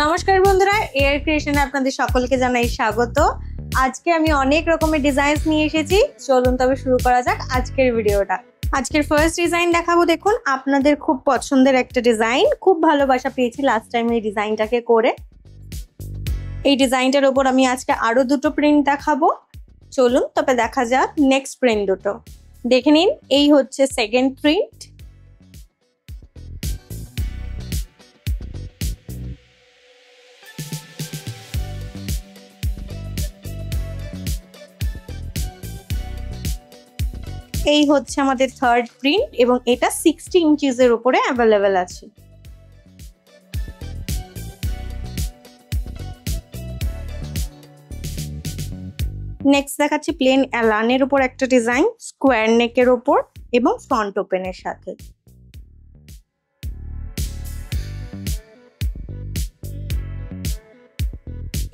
নমস্কার বন্ধুরা, এয়ার ক্রিয়েশনে আপনাদের সকলকে জানাই স্বাগত। আজকে আমি অনেক রকমের ডিজাইনস নিয়ে এসেছি। চলুন তবে শুরু করা যাক আজকের ভিডিওটা। আজকের ফার্স্ট ডিজাইন দেখাবো। দেখুন, আপনাদের খুব পছন্দের একটা ডিজাইন, খুব ভালোবাসা পেয়েছি লাস্ট টাইম এই ডিজাইনটাকে করে। এই ডিজাইনটার উপর আমি আজকে আরো দুটো প্রিন্ট দেখাবো। চলুন তবে দেখা যাক নেক্সট প্রিন্ট দুটো। দেখে নিন, এই হচ্ছে সেকেন্ড প্রিন্ট। এই হচ্ছে আমাদের থার্ড প্রিন্ট এবং এটা 60 ইঞ্চিসের উপরে অ্যাভেলেবেল আছে। নেক্সট দেখাচ্ছি প্লেন অ্যালানের উপর একটা ডিজাইন, স্কোয়ার নেকের উপর এবং ফ্রন্ট ওপেনের সাথে।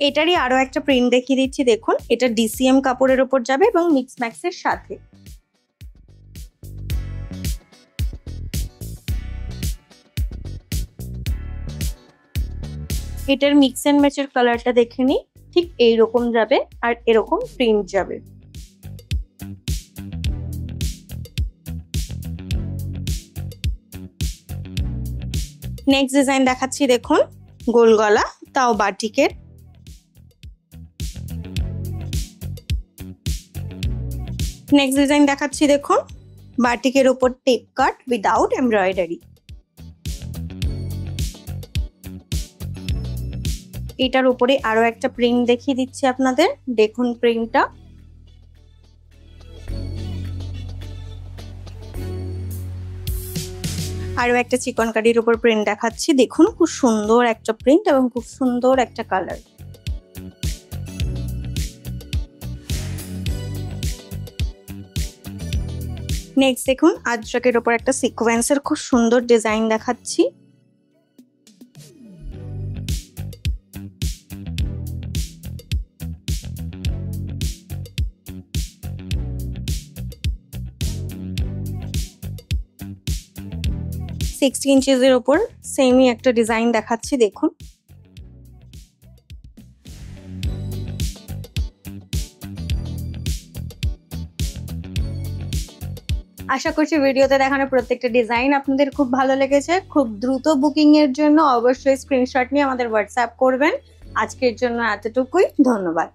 এটারই আরো একটা প্রিন্ট দেখিয়ে দিচ্ছি। দেখুন, এটা ডিসিএম কাপড়ের উপর যাবে এবং মিক্স ম্যাক্সের সাথে। এটার মিক্স এন্ড ম্যাচের কালারটা দেখে নিই, ঠিক এইরকম যাবে আর এরকম প্রিন্ট যাবে। নেক্সট ডিজাইন দেখাচ্ছি। দেখুন, গোল গলা, তাও বাটিকের। নেক্সট ডিজাইন দেখাচ্ছি। দেখুন, বাটিকের উপর টেপ কাট উইদাউট এমব্রয়ডারি। এটার উপরে আরো একটা প্রিন্ট দেখিয়ে দিচ্ছি আপনাদের। দেখুন প্রিন্টটা। আরো একটা চিকন কারির উপর প্রিন্ট দেখাচ্ছি। দেখুন, খুব সুন্দর একটা প্রিন্ট এবং খুব সুন্দর একটা কালার। নেক্সট দেখুন, আজরাকের উপর একটা সিকোয়েন্সের খুব সুন্দর ডিজাইন দেখাচ্ছি। সিক্সটি ইঞ্চিসের উপর সেমই একটা ডিজাইন দেখাচ্ছি। দেখুন, আশা করছি ভিডিওতে দেখানো প্রত্যেকটা ডিজাইন আপনাদের খুব ভালো লেগেছে। খুব দ্রুত বুকিং এর জন্য অবশ্যই স্ক্রিনশট নিয়ে আমাদের হোয়াটসঅ্যাপ করবেন। আজকের জন্য এতটুকুই, ধন্যবাদ।